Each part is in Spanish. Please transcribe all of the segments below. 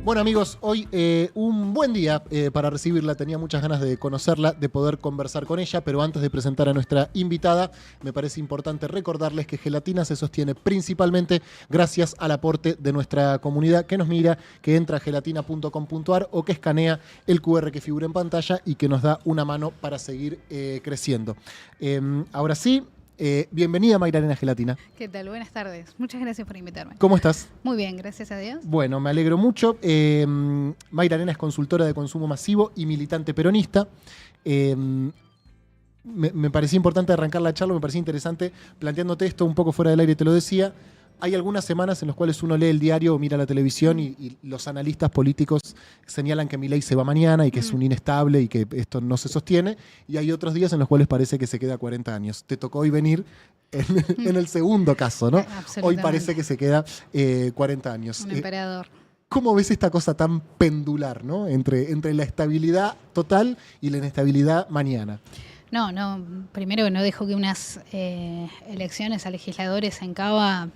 Bueno amigos, hoy un buen día para recibirla, tenía muchas ganas de conocerla, de poder conversar con ella, pero antes de presentar a nuestra invitada, me parece importante recordarles que Gelatina se sostiene principalmente gracias al aporte de nuestra comunidad que nos mira, que entra a gelatina.com.ar o que escanea el QR que figura en pantalla y que nos da una mano para seguir creciendo. Ahora sí, bienvenida Mayra Arena Gelatina. ¿Qué tal? Buenas tardes. Muchas gracias por invitarme. ¿Cómo estás? Muy bien, gracias a Dios. Bueno, me alegro mucho. Mayra Arena es consultora de consumo masivo y militante peronista. Me parecía importante arrancar la charla, me parecía interesante planteándote esto un poco fuera del aire, te lo decía. Hay algunas semanas en las cuales uno lee el diario o mira la televisión y los analistas políticos señalan que Milei se va mañana y que es un inestable y que esto no se sostiene. Y hay otros días en los cuales parece que se queda 40 años. Te tocó hoy venir en el segundo caso, ¿no? Hoy parece que se queda 40 años. Un emperador. ¿Cómo ves esta cosa tan pendular, ¿no? Entre la estabilidad total y la inestabilidad mañana? No, primero no dejo que unas elecciones a legisladores en Cava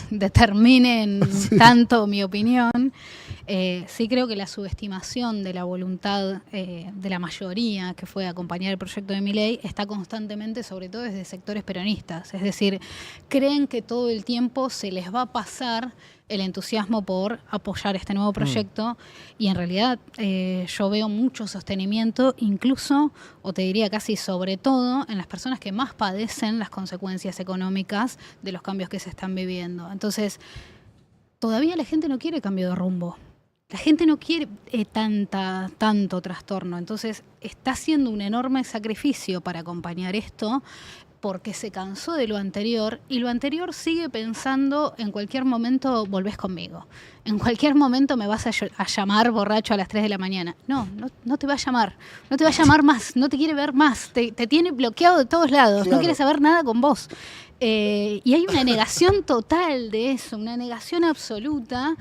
determinen tanto mi opinión. Sí creo que la subestimación de la voluntad de la mayoría que fue a acompañar el proyecto de Milei está constantemente, sobre todo desde sectores peronistas. Es decir, creen que todo el tiempo se les va a pasar el entusiasmo por apoyar este nuevo proyecto y en realidad yo veo mucho sostenimiento, incluso, o te diría casi sobre todo, en las personas que más padecen las consecuencias económicas de los cambios que se están viviendo. Entonces, todavía la gente no quiere cambio de rumbo. La gente no quiere tanto trastorno. Entonces, está haciendo un enorme sacrificio para acompañar esto, porque se cansó de lo anterior y lo anterior sigue pensando en cualquier momento volvés conmigo. En cualquier momento me vas a llamar borracho a las 3 de la mañana. No te va a llamar. No te va a llamar más. No te quiere ver más. Te tiene bloqueado de todos lados. Claro. No quiere saber nada con vos. Y hay una negación total de eso, una negación absoluta.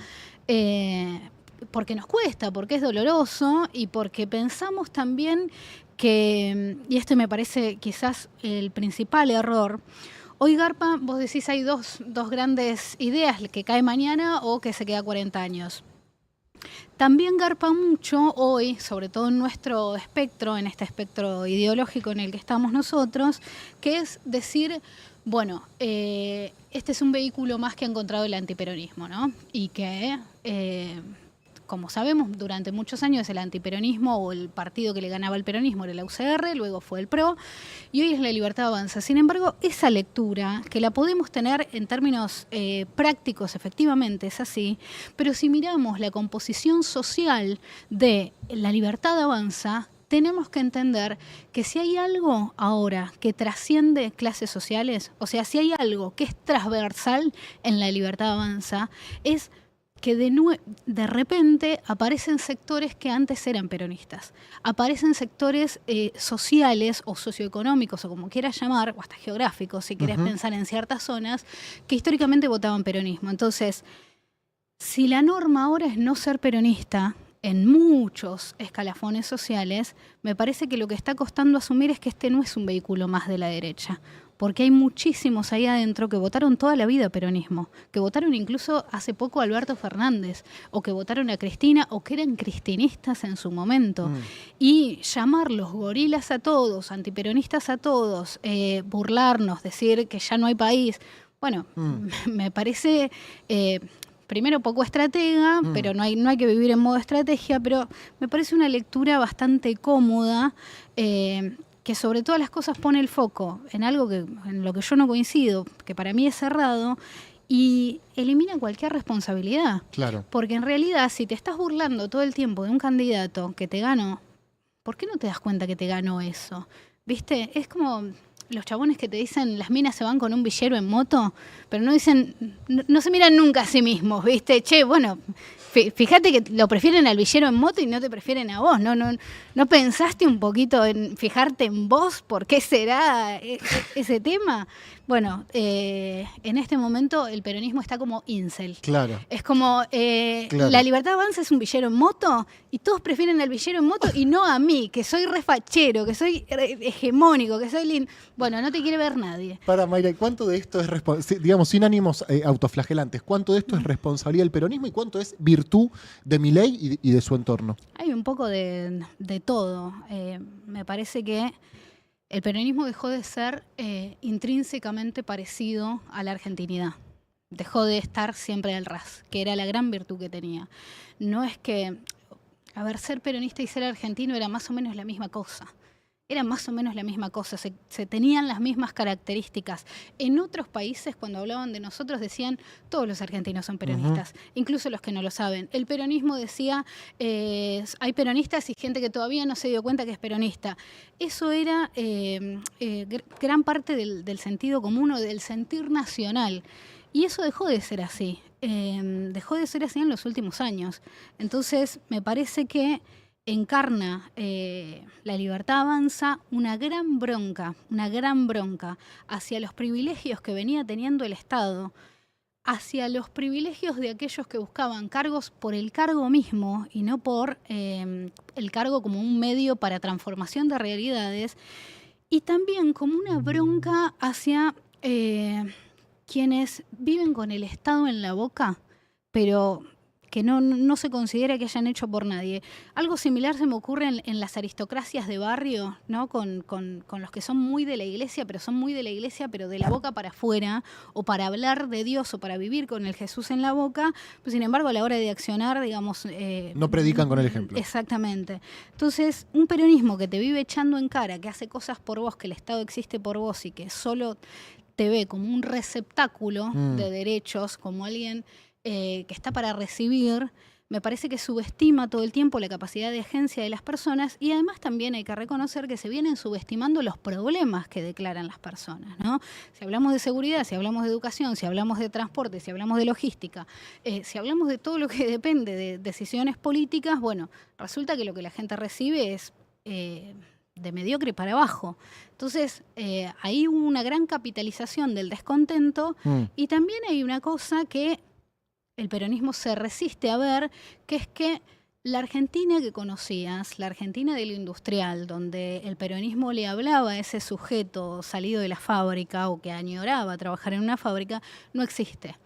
Porque nos cuesta, porque es doloroso y porque pensamos también que, y este me parece quizás el principal error, hoy Garpa, vos decís hay dos grandes ideas, que cae mañana o que se queda 40 años. También garpa mucho hoy, sobre todo en nuestro espectro, en este espectro ideológico en el que estamos nosotros, que es decir, bueno, este es un vehículo más que ha encontrado el antiperonismo, ¿no? Y que como sabemos, durante muchos años el antiperonismo o el partido que le ganaba al peronismo era la UCR, luego fue el PRO, y hoy es la Libertad Avanza. Sin embargo, esa lectura, que la podemos tener en términos prácticos, efectivamente es así, pero si miramos la composición social de la Libertad Avanza, tenemos que entender que si hay algo ahora que trasciende clases sociales, o sea, si hay algo que es transversal en la Libertad Avanza, es que de repente aparecen sectores que antes eran peronistas. Aparecen sectores sociales o socioeconómicos, o como quieras llamar, o hasta geográficos, si querés pensar en ciertas zonas, que históricamente votaban peronismo. Entonces, si la norma ahora es no ser peronista en muchos escalafones sociales, me parece que lo que está costando asumir es que este no es un vehículo más de la derecha. Porque hay muchísimos ahí adentro que votaron toda la vida peronismo, que votaron incluso hace poco a Alberto Fernández, o que votaron a Cristina, o que eran cristinistas en su momento. Y llamarlos gorilas a todos, antiperonistas a todos, burlarnos, decir que ya no hay país, bueno, me parece primero poco estratega, pero no hay que vivir en modo estrategia, pero me parece una lectura bastante cómoda, que sobre todas las cosas pone el foco en algo en lo que yo no coincido, que para mí es cerrado, y elimina cualquier responsabilidad. Claro. Porque en realidad, si te estás burlando todo el tiempo de un candidato que te ganó, ¿por qué no te das cuenta que te ganó eso? ¿Viste? Es como los chabones que te dicen las minas se van con un villero en moto, pero no dicen, no se miran nunca a sí mismos, ¿viste? Che, bueno, fíjate que lo prefieren al villero en moto y no te prefieren a vos. ¿No pensaste un poquito en fijarte en vos? ¿Por qué será ese tema? Bueno, en este momento el peronismo está como incel. Claro. Es como, Claro. La Libertad Avanza es un villero en moto y todos prefieren al villero en moto y no a mí, que soy refachero, que soy hegemónico, que soy lindo. Bueno, no te quiere ver nadie. Para Mayra, ¿cuánto de esto es, digamos, sin ánimos autoflagelantes, cuánto de esto es responsabilidad del peronismo y cuánto es virtud de Milei y de su entorno? Hay un poco de todo. Me parece que el peronismo dejó de ser intrínsecamente parecido a la argentinidad. Dejó de estar siempre al ras, que era la gran virtud que tenía. No es que, a ver, ser peronista y ser argentino era más o menos la misma cosa. Era más o menos la misma cosa, se tenían las mismas características. En otros países, cuando hablaban de nosotros, decían todos los argentinos son peronistas, incluso los que no lo saben. El peronismo decía, hay peronistas y gente que todavía no se dio cuenta que es peronista. Eso era gran parte del sentido común o del sentir nacional. Y eso dejó de ser así. Dejó de ser así en los últimos años. Entonces, me parece que encarna La Libertad Avanza una gran bronca hacia los privilegios que venía teniendo el Estado, hacia los privilegios de aquellos que buscaban cargos por el cargo mismo y no por el cargo como un medio para transformación de realidades, y también como una bronca hacia quienes viven con el Estado en la boca, pero que no se considera que hayan hecho por nadie. Algo similar se me ocurre en las aristocracias de barrio, ¿no? Con los que son muy de la iglesia, pero de la boca para afuera, o para hablar de Dios, o para vivir con el Jesús en la boca, pues sin embargo a la hora de accionar, digamos... no predican con el ejemplo. Exactamente. Entonces, un peronismo que te vive echando en cara, que hace cosas por vos, que el Estado existe por vos y que solo te ve como un receptáculo de derechos, como alguien... que está para recibir, me parece que subestima todo el tiempo la capacidad de agencia de las personas, y además también hay que reconocer que se vienen subestimando los problemas que declaran las personas, ¿no? Si hablamos de seguridad, si hablamos de educación, si hablamos de transporte, si hablamos de logística, si hablamos de todo lo que depende de decisiones políticas, bueno, resulta que lo que la gente recibe es... de mediocre para abajo. Entonces, hay una gran capitalización del descontento y también hay una cosa que el peronismo se resiste a ver, que es que la Argentina que conocías, la Argentina de lo industrial, donde el peronismo le hablaba a ese sujeto salido de la fábrica o que añoraba trabajar en una fábrica, no existe.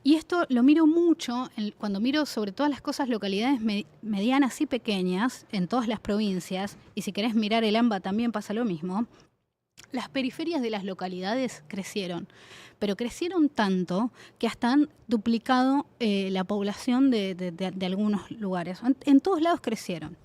Y esto lo miro mucho cuando miro sobre todas las cosas localidades medianas y pequeñas en todas las provincias, y si querés mirar el AMBA también pasa lo mismo. Las periferias de las localidades crecieron, pero crecieron tanto que hasta han duplicado la población de algunos lugares. En todos lados crecieron.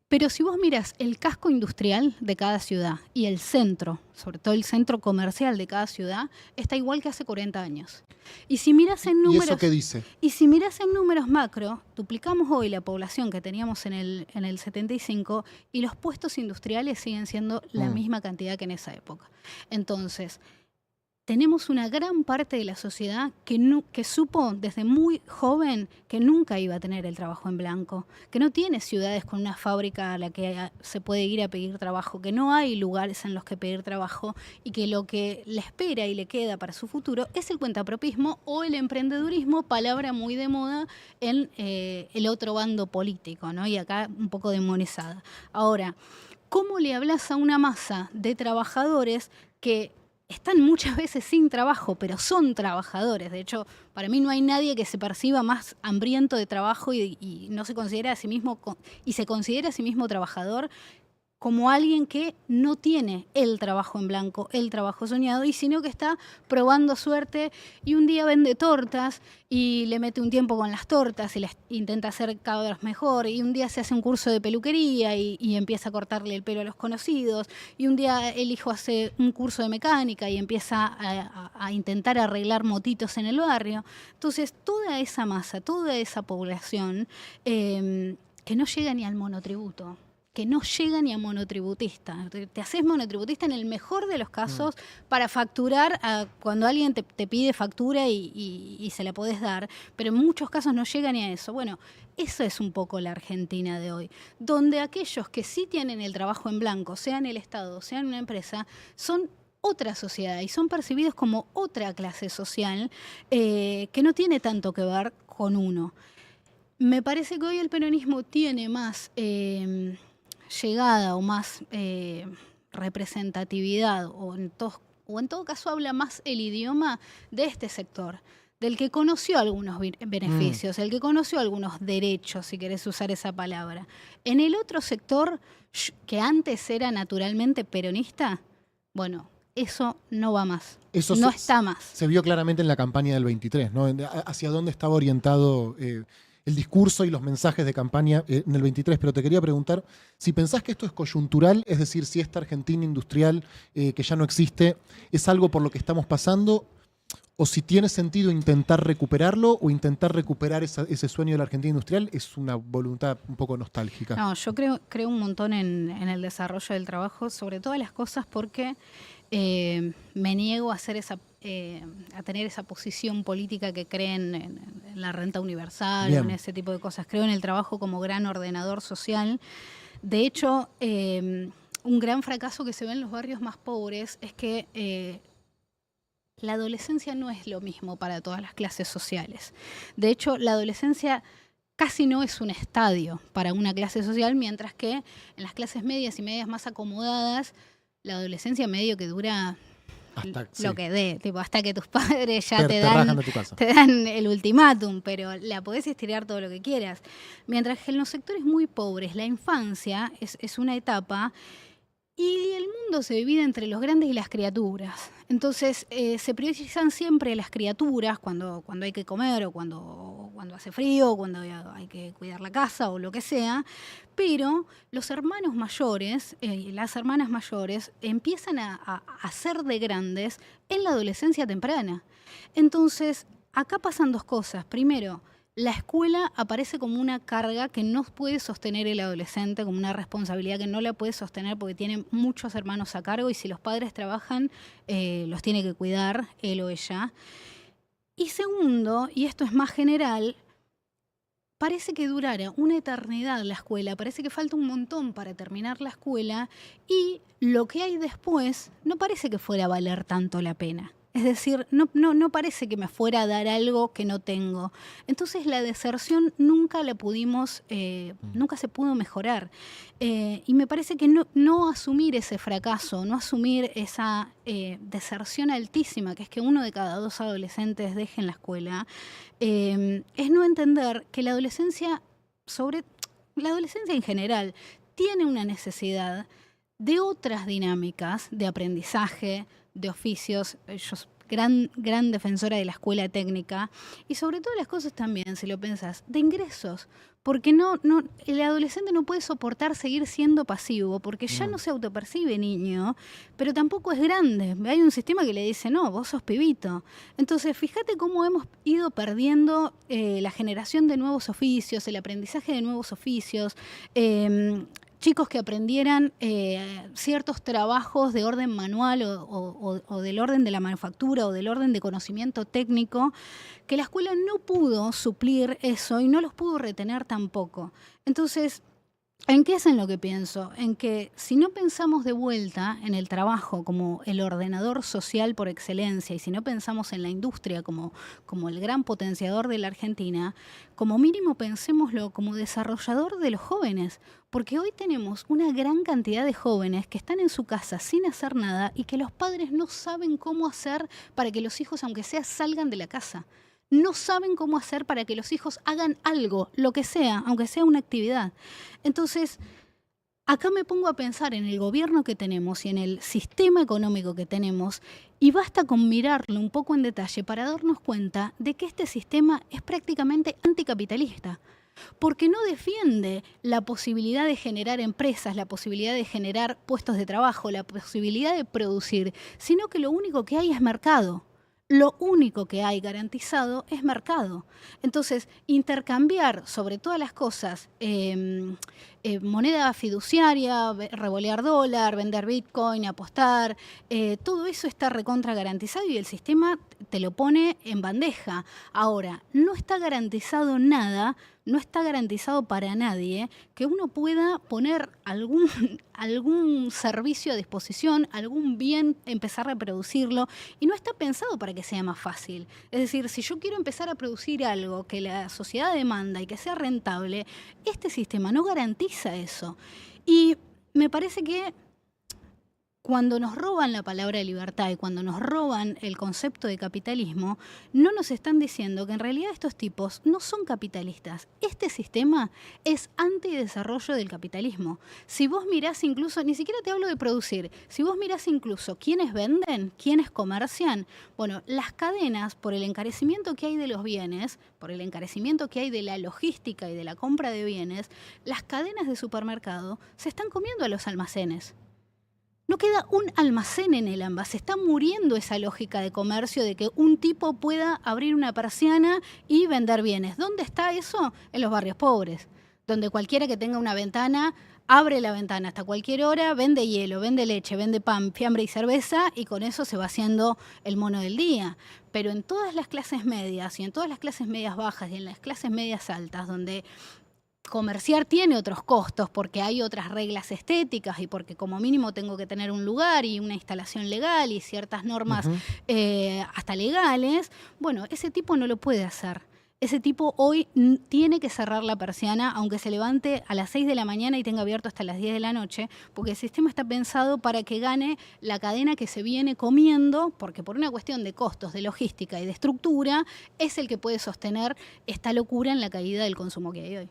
Pero si vos miras el casco industrial de cada ciudad y el centro, sobre todo el centro comercial de cada ciudad, está igual que hace 40 años. Y si miras en números, ¿y eso qué dice? Y si miras en números macro, duplicamos hoy la población que teníamos en el 75 y los puestos industriales siguen siendo la misma cantidad que en esa época. Entonces, tenemos una gran parte de la sociedad que supo desde muy joven que nunca iba a tener el trabajo en blanco, que no tiene ciudades con una fábrica a la que se puede ir a pedir trabajo, que no hay lugares en los que pedir trabajo y que lo que le espera y le queda para su futuro es el cuentapropismo o el emprendedurismo, palabra muy de moda en el otro bando político, ¿no? Y acá un poco demonizada. Ahora, ¿cómo le hablas a una masa de trabajadores que están muchas veces sin trabajo, pero son trabajadores? De hecho, para mí no hay nadie que se perciba más hambriento de trabajo y no se considera a sí mismo, y se considera a sí mismo trabajador, como alguien que no tiene el trabajo en blanco, el trabajo soñado, y sino que está probando suerte y un día vende tortas y le mete un tiempo con las tortas y las intenta hacer cada vez mejor, y un día se hace un curso de peluquería y empieza a cortarle el pelo a los conocidos, y un día el hijo hace un curso de mecánica y empieza a intentar arreglar motitos en el barrio. Entonces, toda esa masa, toda esa población que no llega ni al monotributo, que no llega ni a monotributista. Te haces monotributista en el mejor de los casos para facturar cuando alguien te pide factura y se la podés dar, pero en muchos casos no llega ni a eso. Bueno, esa es un poco la Argentina de hoy, donde aquellos que sí tienen el trabajo en blanco, sea en el Estado, sea en una empresa, son otra sociedad y son percibidos como otra clase social que no tiene tanto que ver con uno. Me parece que hoy el peronismo tiene más llegada o más representatividad o en todo caso habla más el idioma de este sector, del que conoció algunos beneficios, el que conoció algunos derechos, si querés usar esa palabra. En el otro sector, que antes era naturalmente peronista, bueno, eso no va más, Eso no está más. Se vio claramente en la campaña del 23, ¿no? Hacia dónde estaba orientado el discurso y los mensajes de campaña en el 23, pero te quería preguntar si pensás que esto es coyuntural, es decir, si esta Argentina industrial que ya no existe es algo por lo que estamos pasando, o si tiene sentido intentar recuperarlo o intentar recuperar ese sueño de la Argentina industrial es una voluntad un poco nostálgica. No, yo creo un montón en el desarrollo del trabajo, sobre todas las cosas porque me niego a hacer a tener esa posición política que creen en la renta universal o en ese tipo de cosas. Creo en el trabajo como gran ordenador social. De hecho, un gran fracaso que se ve en los barrios más pobres es que la adolescencia no es lo mismo para todas las clases sociales. De hecho, la adolescencia casi no es un estadio para una clase social, mientras que en las clases medias y medias más acomodadas, la adolescencia medio que dura hasta, lo que dé, tipo, hasta que tus padres ya te dan el ultimátum, pero la podés estirar todo lo que quieras. Mientras que en los sectores muy pobres, la infancia es una etapa y el mundo se divide entre los grandes y las criaturas. Entonces se priorizan siempre las criaturas cuando hay que comer o cuando hace frío, o cuando hay que cuidar la casa o lo que sea. Pero los hermanos mayores y las hermanas mayores empiezan a ser de grandes en la adolescencia temprana. Entonces acá pasan dos cosas. Primero, la escuela aparece como una carga que no puede sostener el adolescente, como una responsabilidad que no la puede sostener porque tiene muchos hermanos a cargo y si los padres trabajan, los tiene que cuidar él o ella. Y segundo, y esto es más general, parece que durara una eternidad la escuela, parece que falta un montón para terminar la escuela y lo que hay después no parece que fuera a valer tanto la pena. Es decir, no parece que me fuera a dar algo que no tengo. Entonces la deserción nunca la pudimos, nunca se pudo mejorar. Y me parece que no asumir ese fracaso, no asumir esa deserción altísima, que es que 1 de cada 2 adolescentes dejen la escuela, es no entender que la adolescencia en general, tiene una necesidad de otras dinámicas de aprendizaje, de oficios. Yo soy gran defensora de la escuela técnica y sobre todas las cosas también, si lo pensás, de ingresos. Porque el adolescente no puede soportar seguir siendo pasivo porque ya no se autopercibe niño, pero tampoco es grande. Hay un sistema que le dice, no, vos sos pibito. Entonces, fíjate cómo hemos ido perdiendo la generación de nuevos oficios, el aprendizaje de nuevos oficios, chicos que aprendieran ciertos trabajos de orden manual o del orden de la manufactura o del orden de conocimiento técnico, que la escuela no pudo suplir eso y no los pudo retener tampoco. Entonces, ¿en qué es en lo que pienso? En que si no pensamos de vuelta en el trabajo como el ordenador social por excelencia y si no pensamos en la industria como el gran potenciador de la Argentina, como mínimo pensémoslo como desarrollador de los jóvenes, porque hoy tenemos una gran cantidad de jóvenes que están en su casa sin hacer nada y que los padres no saben cómo hacer para que los hijos, aunque sea, salgan de la casa. No saben cómo hacer para que los hijos hagan algo, lo que sea, aunque sea una actividad. Entonces, acá me pongo a pensar en el gobierno que tenemos y en el sistema económico que tenemos y basta con mirarlo un poco en detalle para darnos cuenta de que este sistema es prácticamente anticapitalista. Porque no defiende la posibilidad de generar empresas, la posibilidad de generar puestos de trabajo, la posibilidad de producir, sino que lo único que hay es mercado. Lo único que hay garantizado es mercado. Entonces, intercambiar sobre todas las cosas moneda fiduciaria, revolear dólar, vender bitcoin, apostar, todo eso está recontra garantizado y el sistema te lo pone en bandeja. Ahora, no está garantizado nada no está garantizado para nadie que uno pueda poner algún servicio a disposición, algún bien, empezar a producirlo, y no está pensado para que sea más fácil. Es decir, si yo quiero empezar a producir algo que la sociedad demanda y que sea rentable, este sistema no garantiza eso. Y me parece que cuando nos roban la palabra libertad y cuando nos roban el concepto de capitalismo, no nos están diciendo que en realidad estos tipos no son capitalistas. Este sistema es antidesarrollo del capitalismo. Si vos mirás incluso, ni siquiera te hablo de producir, si vos mirás incluso quiénes venden, quiénes comercian, bueno, las cadenas, por el encarecimiento que hay de los bienes, por el encarecimiento que hay de la logística y de la compra de bienes, las cadenas de supermercado se están comiendo a los almacenes. No queda un almacén en el AMBA, se está muriendo esa lógica de comercio de que un tipo pueda abrir una persiana y vender bienes. ¿Dónde está eso? En los barrios pobres, donde cualquiera que tenga una ventana abre la ventana hasta cualquier hora, vende hielo, vende leche, vende pan, fiambre y cerveza, y con eso se va haciendo el mono del día. Pero en todas las clases medias y en todas las clases medias bajas y en las clases medias altas, donde comerciar tiene otros costos porque hay otras reglas estéticas y porque como mínimo tengo que tener un lugar y una instalación legal y ciertas normas hasta legales, bueno, ese tipo no lo puede hacer. Ese tipo hoy tiene que cerrar la persiana, aunque se levante a las 6 de la mañana y tenga abierto hasta las 10 de la noche, porque el sistema está pensado para que gane la cadena que se viene comiendo, porque por una cuestión de costos, de logística y de estructura, es el que puede sostener esta locura en la caída del consumo que hay hoy.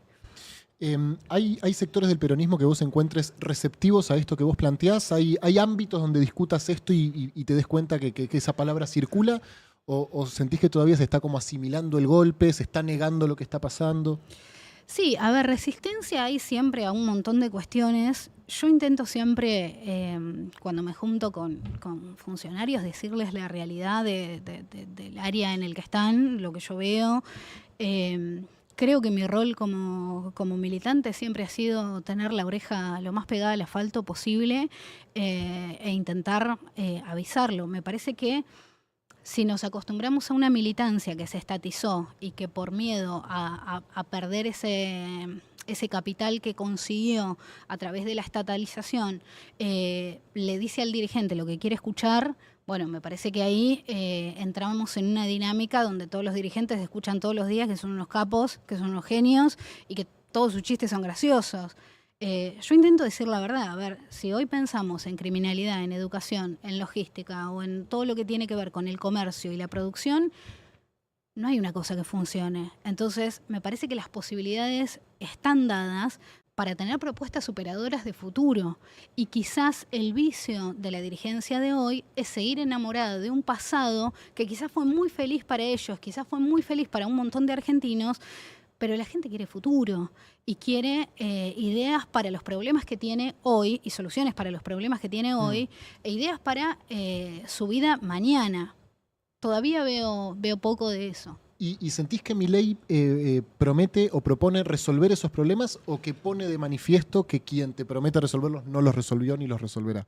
¿Hay sectores del peronismo que vos encuentres receptivos a esto que vos planteás? ¿Hay ámbitos donde discutas esto y te des cuenta que esa palabra circula? ¿O sentís que todavía se está como asimilando el golpe, se está negando lo que está pasando? Sí, a ver, resistencia hay siempre a un montón de cuestiones. Yo intento siempre, cuando me junto con funcionarios, decirles la realidad del área en el que están, lo que yo veo. Creo que mi rol como militante siempre ha sido tener la oreja lo más pegada al asfalto posible e intentar avisarlo. Me parece que si nos acostumbramos a una militancia que se estatizó y que por miedo a perder ese capital que consiguió a través de la estatalización, le dice al dirigente lo que quiere escuchar, bueno, me parece que ahí entramos en una dinámica donde todos los dirigentes escuchan todos los días que son unos capos, que son unos genios y que todos sus chistes son graciosos. Yo intento decir la verdad. A ver, si hoy pensamos en criminalidad, en educación, en logística o en todo lo que tiene que ver con el comercio y la producción, no hay una cosa que funcione. Entonces, me parece que las posibilidades están dadas para tener propuestas superadoras de futuro. Y quizás el vicio de la dirigencia de hoy es seguir enamorada de un pasado que quizás fue muy feliz para ellos, quizás fue muy feliz para un montón de argentinos, pero la gente quiere futuro y quiere ideas para los problemas que tiene hoy y soluciones para los problemas que tiene hoy e ideas para su vida mañana. Todavía veo poco de eso. ¿Y sentís que Milei promete o propone resolver esos problemas o que pone de manifiesto que quien te promete resolverlos no los resolvió ni los resolverá?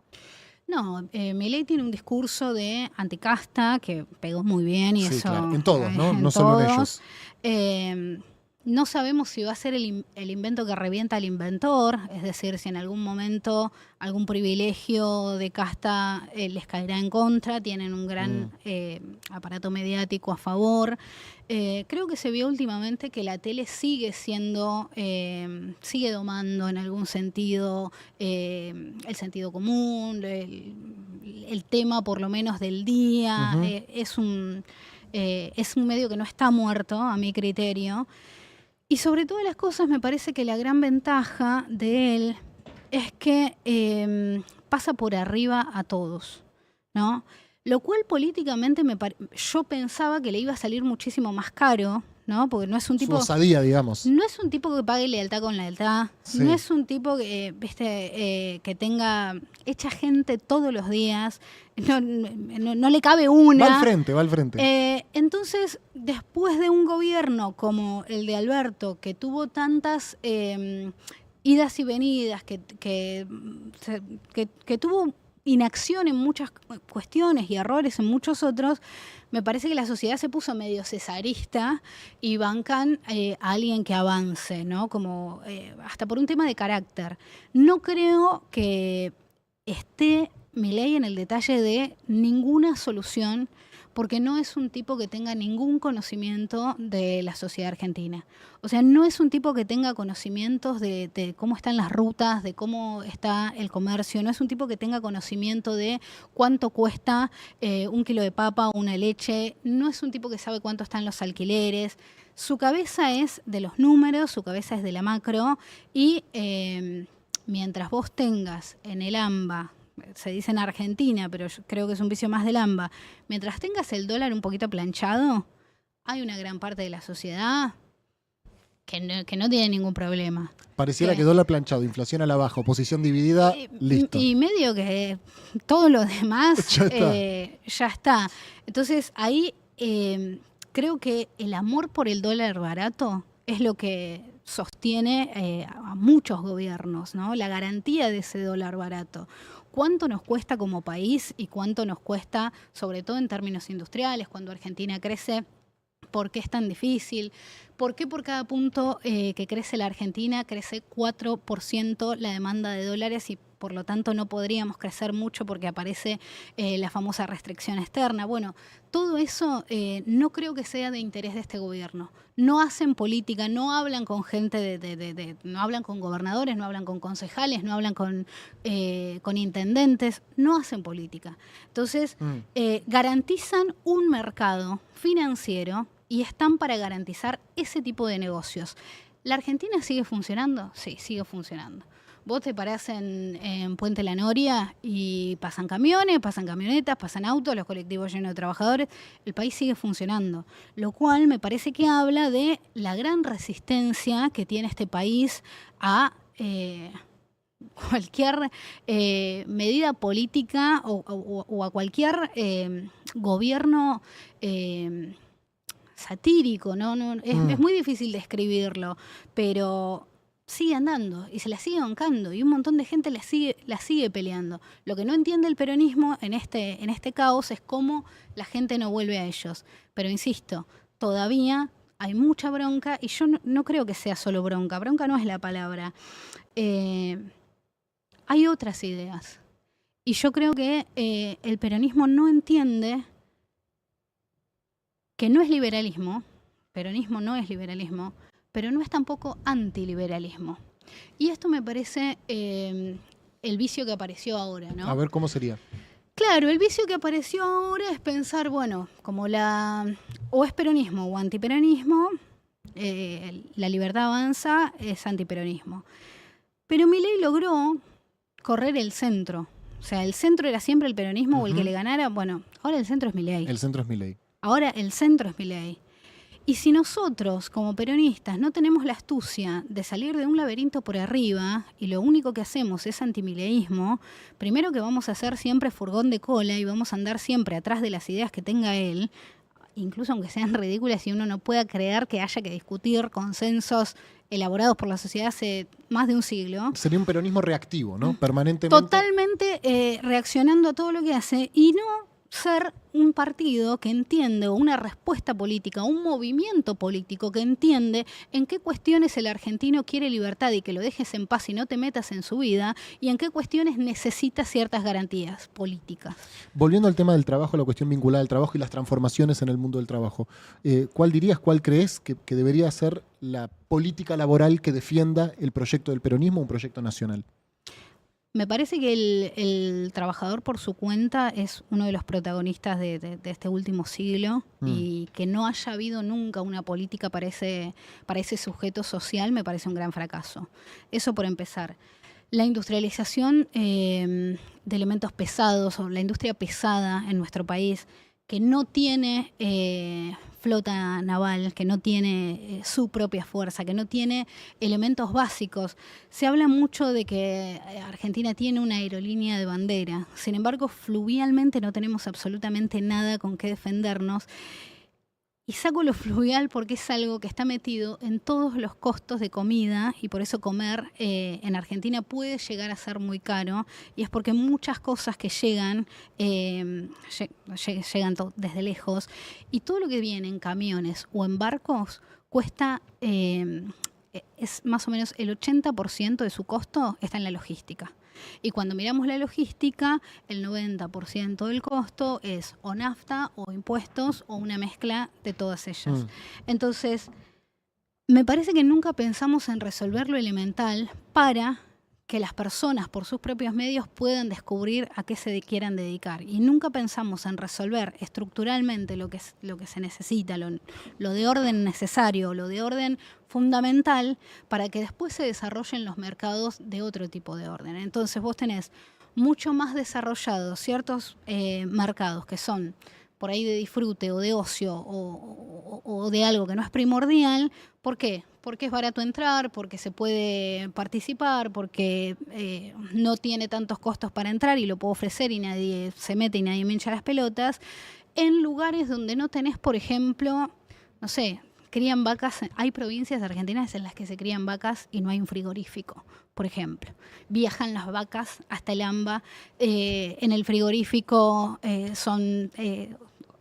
No, Milei tiene un discurso de anticasta que pegó muy bien y sí, eso... Claro. En todos, ¿no? En no todos. Solo en ellos. No sabemos si va a ser el invento que revienta al inventor, es decir, si en algún momento algún privilegio de casta les caerá en contra, tienen un gran aparato mediático a favor. Creo que se vio últimamente que la tele sigue siendo, sigue domando en algún sentido el sentido común, el tema por lo menos del día. Es un medio que no está muerto, a mi criterio. Y sobre todas las cosas me parece que la gran ventaja de él es que pasa por arriba a todos, ¿no? Lo cual políticamente yo pensaba que le iba a salir muchísimo más caro, ¿no? Porque no es un tipo... Su osadía, digamos. No es un tipo que pague lealtad con lealtad. Sí. No es un tipo que, que tenga... Echa gente todos los días. No le cabe una. Va al frente. Entonces, después de un gobierno como el de Alberto, que tuvo tantas idas y venidas, que tuvo inacción en muchas cuestiones y errores en muchos otros, me parece que la sociedad se puso medio cesarista y bancan a alguien que avance, ¿no? Como hasta por un tema de carácter. No creo que esté Milei en el detalle de ninguna solución, porque no es un tipo que tenga ningún conocimiento de la sociedad argentina. O sea, no es un tipo que tenga conocimientos de cómo están las rutas, de cómo está el comercio, no es un tipo que tenga conocimiento de cuánto cuesta un kilo de papa o una leche, no es un tipo que sabe cuánto están los alquileres. Su cabeza es de los números, su cabeza es de la macro, y mientras vos tengas en el AMBA, se dice en Argentina, pero yo creo que es un vicio más del AMBA, mientras tengas el dólar un poquito planchado, hay una gran parte de la sociedad que no tiene ningún problema. Pareciera que dólar planchado, inflación a la baja, oposición dividida, listo. Y medio que todo lo demás ya está. Entonces ahí creo que el amor por el dólar barato es lo que sostiene a muchos gobiernos, ¿no? La garantía de ese dólar barato. ¿Cuánto nos cuesta como país y cuánto nos cuesta, sobre todo en términos industriales, cuando Argentina crece? ¿Por qué es tan difícil? ¿Por qué por cada punto que crece la Argentina crece 4% la demanda de dólares y por lo tanto no podríamos crecer mucho porque aparece la famosa restricción externa? Bueno, todo eso no creo que sea de interés de este gobierno. No hacen política, no hablan con gente, no hablan con gobernadores, no hablan con concejales, no hablan con intendentes, no hacen política. Entonces, garantizan un mercado financiero y están para garantizar ese tipo de negocios. ¿La Argentina sigue funcionando? Sí, sigue funcionando. Vos te parás en Puente La Noria y pasan camiones, pasan camionetas, pasan autos, los colectivos llenos de trabajadores. El país sigue funcionando, lo cual me parece que habla de la gran resistencia que tiene este país a cualquier medida política o a cualquier gobierno satírico, ¿no? Es muy difícil describirlo, pero sigue andando y se la sigue bancando y un montón de gente la sigue peleando. Lo que no entiende el peronismo en este caos es cómo la gente no vuelve a ellos. Pero insisto, todavía hay mucha bronca y yo no creo que sea solo bronca. Bronca no es la palabra. Hay otras ideas. Y yo creo que el peronismo no entiende que no es liberalismo, peronismo no es liberalismo, pero no es tampoco antiliberalismo. Y esto me parece el vicio que apareció ahora, ¿no? A ver, ¿cómo sería? Claro, el vicio que apareció ahora es pensar, bueno, como o es peronismo o antiperonismo, la libertad avanza, es antiperonismo. Pero Milei logró correr el centro. O sea, el centro era siempre el peronismo o el que le ganara. Bueno, ahora el centro es Milei. El centro es Milei. Ahora el centro es Milei. Y si nosotros, como peronistas, no tenemos la astucia de salir de un laberinto por arriba y lo único que hacemos es antimileísmo, primero que vamos a hacer siempre furgón de cola y vamos a andar siempre atrás de las ideas que tenga él, incluso aunque sean ridículas y uno no pueda creer que haya que discutir consensos elaborados por la sociedad hace más de un siglo. Sería un peronismo reactivo, ¿no? Permanentemente. Totalmente reaccionando a todo lo que hace y no ser un partido que entiende, o una respuesta política, un movimiento político que entiende en qué cuestiones el argentino quiere libertad y que lo dejes en paz y no te metas en su vida, y en qué cuestiones necesita ciertas garantías políticas. Volviendo al tema del trabajo, la cuestión vinculada al trabajo y las transformaciones en el mundo del trabajo, ¿cuál crees que debería ser la política laboral que defienda el proyecto del peronismo, un proyecto nacional? Me parece que el trabajador por su cuenta es uno de los protagonistas de este último siglo y que no haya habido nunca una política para ese sujeto social me parece un gran fracaso. Eso por empezar. La industrialización de elementos pesados o la industria pesada en nuestro país que no tiene flota naval, que no tiene su propia fuerza, que no tiene elementos básicos. Se habla mucho de que Argentina tiene una aerolínea de bandera. Sin embargo, fluvialmente no tenemos absolutamente nada con qué defendernos. Y saco lo fluvial porque es algo que está metido en todos los costos de comida y por eso comer en Argentina puede llegar a ser muy caro y es porque muchas cosas que llegan, llegan desde lejos y todo lo que viene en camiones o en barcos cuesta, es más o menos el 80% de su costo está en la logística. Y cuando miramos la logística, el 90% del costo es o nafta o impuestos o una mezcla de todas ellas. Entonces, me parece que nunca pensamos en resolver lo elemental para que las personas por sus propios medios puedan descubrir a qué se quieran dedicar. Y nunca pensamos en resolver estructuralmente lo que se necesita, lo de orden necesario, lo de orden fundamental, para que después se desarrollen los mercados de otro tipo de orden. Entonces vos tenés mucho más desarrollados ciertos mercados que son por ahí de disfrute o de ocio o de algo que no es primordial. ¿Por qué? Porque es barato entrar, porque se puede participar, porque no tiene tantos costos para entrar y lo puedo ofrecer y nadie se mete y nadie me hincha las pelotas. En lugares donde no tenés, por ejemplo, no sé, crían vacas. Hay provincias argentinas en las que se crían vacas y no hay un frigorífico, por ejemplo. Viajan las vacas hasta el AMBA, en el frigorífico son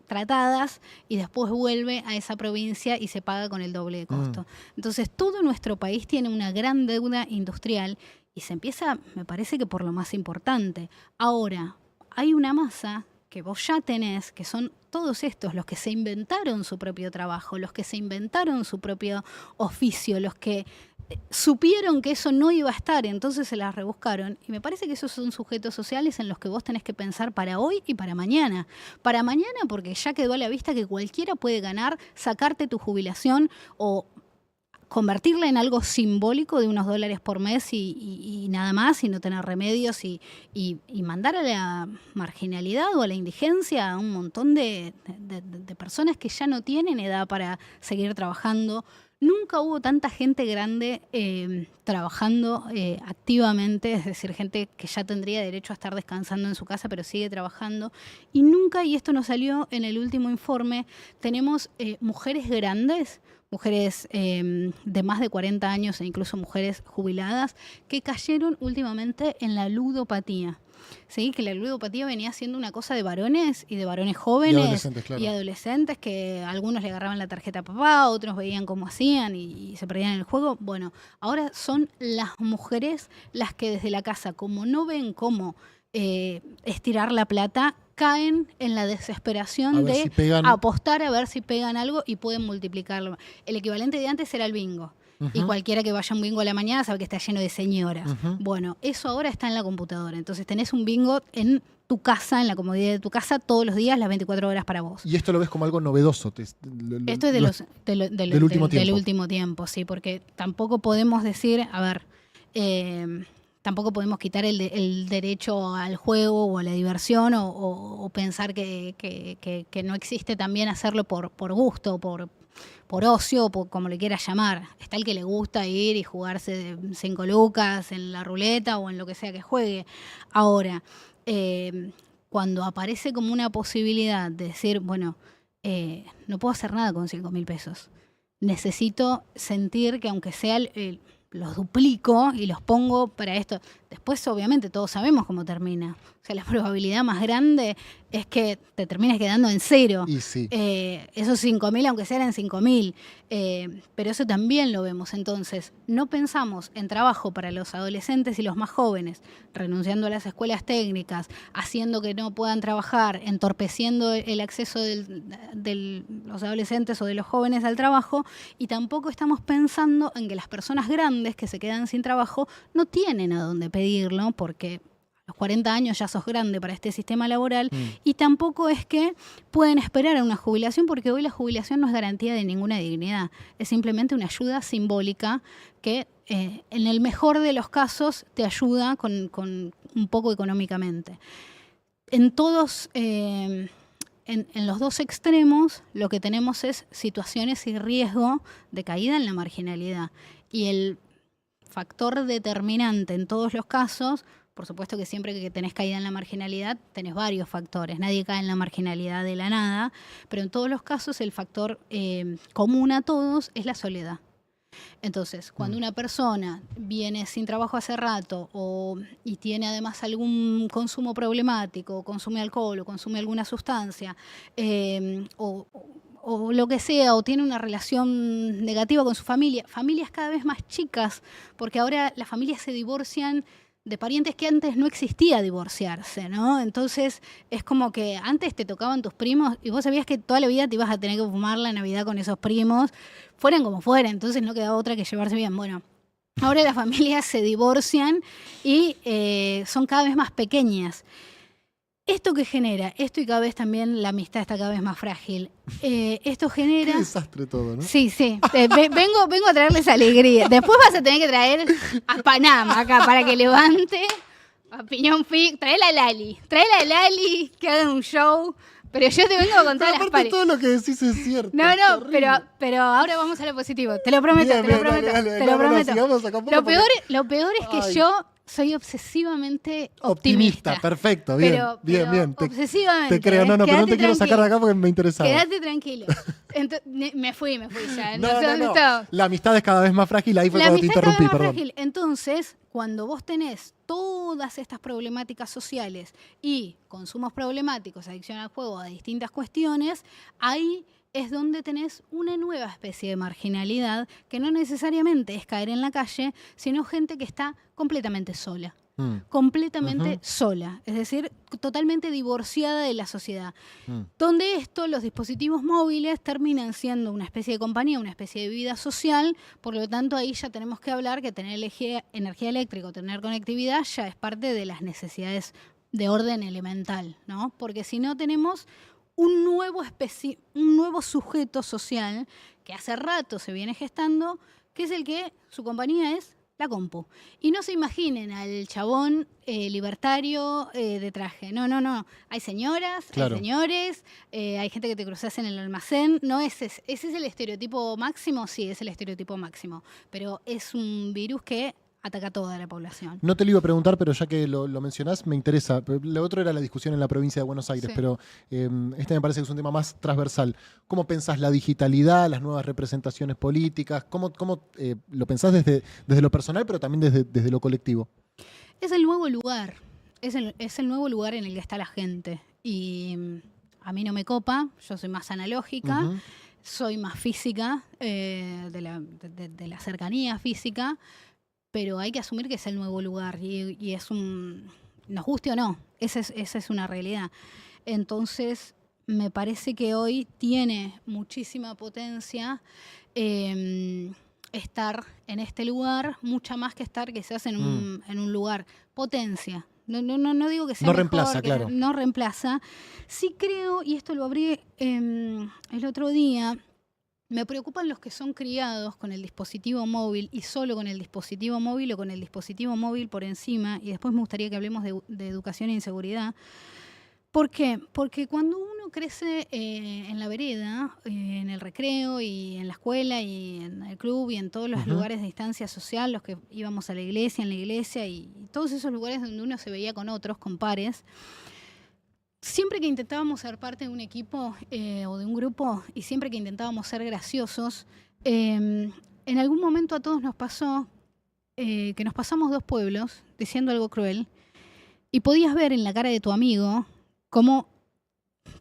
tratadas y después vuelve a esa provincia y se paga con el doble de costo. Entonces todo nuestro país tiene una gran deuda industrial y se empieza, me parece que por lo más importante. Ahora, hay una masa que vos ya tenés, que son todos estos, los que se inventaron su propio trabajo, los que se inventaron su propio oficio, los que supieron que eso no iba a estar, entonces se las rebuscaron. Y me parece que esos son sujetos sociales en los que vos tenés que pensar para hoy y para mañana. Para mañana porque ya quedó a la vista que cualquiera puede ganar, sacarte tu jubilación o convertirla en algo simbólico de unos $1 por mes y nada más, y no tener remedios y mandar a la marginalidad o a la indigencia a un montón de personas que ya no tienen edad para seguir trabajando. Nunca hubo tanta gente grande trabajando activamente, es decir, gente que ya tendría derecho a estar descansando en su casa, pero sigue trabajando. Y nunca, y esto nos salió en el último informe, tenemos mujeres grandes, mujeres de más de 40 años e incluso mujeres jubiladas, que cayeron últimamente en la ludopatía. ¿Sí? Que la ludopatía venía siendo una cosa de varones y de varones jóvenes y adolescentes, que algunos le agarraban la tarjeta a papá, otros veían cómo hacían y se perdían en el juego. Bueno, ahora son las mujeres las que desde la casa, como no ven cómo estirar la plata, caen en la desesperación de apostar a ver si pegan algo y pueden multiplicarlo. El equivalente de antes era el bingo. Y cualquiera que vaya a un bingo a la mañana sabe que está lleno de señoras. Bueno, eso ahora está en la computadora. Entonces tenés un bingo en tu casa, en la comodidad de tu casa, todos los días, las 24 horas para vos. ¿Y esto lo ves como algo novedoso? Esto es del último tiempo, sí, porque tampoco podemos decir, a ver, tampoco podemos quitar el derecho al juego o a la diversión o pensar que no existe también hacerlo por gusto, por ocio, como le quieras llamar. Está el que le gusta ir y jugarse 5 lucas en la ruleta o en lo que sea que juegue. Ahora, cuando aparece como una posibilidad de decir, bueno, no puedo hacer nada con 5.000 pesos. Necesito sentir que aunque sea los duplico y los pongo para esto. Después, obviamente, todos sabemos cómo termina. O sea, la probabilidad más grande es que te termines quedando en cero. Y sí. Esos 5.000, aunque sean 5.000. Pero eso también lo vemos. Entonces, no pensamos en trabajo para los adolescentes y los más jóvenes, renunciando a las escuelas técnicas, haciendo que no puedan trabajar, entorpeciendo el acceso de los adolescentes o de los jóvenes al trabajo, y tampoco estamos pensando en que las personas grandes que se quedan sin trabajo no tienen a dónde pedirlo, porque a los 40 años ya sos grande para este sistema laboral, y tampoco es que pueden esperar a una jubilación, porque hoy la jubilación no es garantía de ninguna dignidad, es simplemente una ayuda simbólica que en el mejor de los casos te ayuda con un poco económicamente. En todos, en los dos extremos, lo que tenemos es situaciones y riesgo de caída en la marginalidad, y el factor determinante en todos los casos Por supuesto que siempre que tenés caída en la marginalidad, tenés varios factores. Nadie cae en la marginalidad de la nada, pero en todos los casos el factor común a todos es la soledad. Entonces, cuando una persona viene sin trabajo hace rato y tiene además algún consumo problemático, o consume alcohol o consume alguna sustancia, o lo que sea, o tiene una relación negativa con su familia, familias cada vez más chicas, porque ahora las familias se divorcian de parientes que antes no existía divorciarse, ¿no? Entonces es como que antes te tocaban tus primos y vos sabías que toda la vida te ibas a tener que fumar la Navidad con esos primos, fueran como fueran, entonces no quedaba otra que llevarse bien. Bueno, ahora las familias se divorcian y son cada vez más pequeñas. ¿Esto qué genera? Esto y cada vez también la amistad está cada vez más frágil. Esto genera... Qué desastre todo, ¿no? Sí. Vengo a traerles alegría. Después vas a tener que traer a Panamá acá para que levante a Piñón Fic. Traela a Lali, que hagan un show. Pero yo te vengo a contar las pares. Todo lo que decís es cierto. No, pero ahora vamos a lo positivo. Te lo prometo, Dale, Lo peor es que yo soy obsesivamente optimista. Perfecto, bien. Bien. Obsesivamente. Te creo, pero no te quiero sacar de acá porque me interesaba. Quédate tranquilo. Me fui ya. No. La amistad es cada vez más frágil, ahí fue cuando te interrumpí, perdón. Entonces, cuando vos tenés todas estas problemáticas sociales y consumos problemáticos, adicción al juego, a distintas cuestiones, ahí es donde tenés una nueva especie de marginalidad que no necesariamente es caer en la calle, sino gente que está completamente sola. Completamente sola, es decir, totalmente divorciada de la sociedad. Donde los dispositivos móviles terminan siendo una especie de compañía, una especie de vida social, por lo tanto ahí ya tenemos que hablar que tener energía eléctrica o tener conectividad ya es parte de las necesidades de orden elemental, ¿no? Porque si no tenemos un nuevo sujeto social que hace rato se viene gestando, que es el que su compañía es la compu. Y no se imaginen al chabón libertario de traje. No. Hay señoras, claro. Hay señores, hay gente que te cruzas en el almacén. No ese es el estereotipo máximo, sí, es el estereotipo máximo. Pero es un virus que ataca a toda la población. No te lo iba a preguntar, pero ya que lo mencionás, me interesa. Lo otro era la discusión en la provincia de Buenos Aires, sí. Pero este me parece que es un tema más transversal. ¿Cómo pensás la digitalidad, las nuevas representaciones políticas? ¿Cómo lo pensás desde lo personal, pero también desde lo colectivo? Es el nuevo lugar. Es el nuevo lugar en el que está la gente. Y a mí no me copa, yo soy más analógica, soy más física, de la cercanía física, pero hay que asumir que es el nuevo lugar y es nos guste o no, esa es una realidad. Entonces, me parece que hoy tiene muchísima potencia estar en este lugar, mucha más que estar quizás en un lugar. Potencia. No digo que sea mejor, reemplaza, claro. No reemplaza. Sí creo, y esto lo abrí el otro día, me preocupan los que son criados con el dispositivo móvil y solo con el dispositivo móvil o con el dispositivo móvil por encima, y después me gustaría que hablemos de educación e inseguridad. ¿Por qué? Porque cuando uno crece en la vereda, en el recreo y en la escuela y en el club y en todos los lugares de instancia social, los que íbamos a la iglesia, en la iglesia y todos esos lugares donde uno se veía con otros, con pares, siempre que intentábamos ser parte de un equipo o de un grupo y siempre que intentábamos ser graciosos, en algún momento a todos nos pasó que nos pasamos 2 pueblos diciendo algo cruel y podías ver en la cara de tu amigo cómo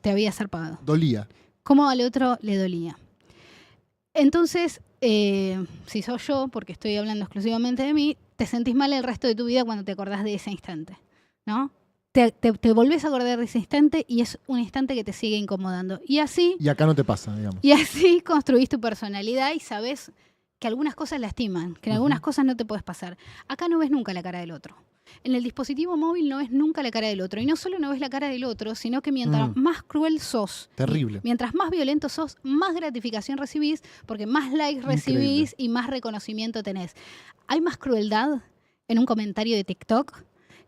te había zarpado. Dolía. Cómo al otro le dolía. Entonces, si sos yo, porque estoy hablando exclusivamente de mí, te sentís mal el resto de tu vida cuando te acordás de ese instante, ¿no? Te volvés a acordar de ese instante y es un instante que te sigue incomodando. Y así... Y acá no te pasa, digamos. Y así construís tu personalidad y sabés que algunas cosas lastiman, que en algunas cosas no te puedes pasar. Acá no ves nunca la cara del otro. En el dispositivo móvil no ves nunca la cara del otro. Y no solo no ves la cara del otro, sino que mientras más cruel sos, terrible. Mientras más violento sos, más gratificación recibís, porque más likes recibís y más reconocimiento tenés. Hay más crueldad en un comentario de TikTok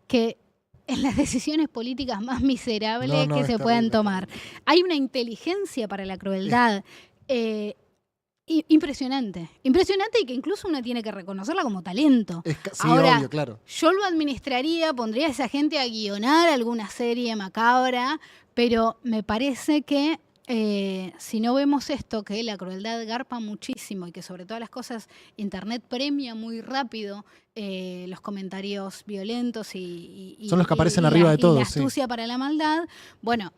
que en las decisiones políticas más miserables que se pueden tomar. Hay una inteligencia para la crueldad. Impresionante. Impresionante y que incluso uno tiene que reconocerla como talento. Sí, ahora, obvio, claro. Yo lo administraría, pondría a esa gente a guionar alguna serie macabra, pero me parece que si no vemos esto, que la crueldad garpa muchísimo y que sobre todas las cosas Internet premia muy rápido los comentarios violentos y son los que aparecen arriba de todo. Y la astucia para la maldad. Bueno,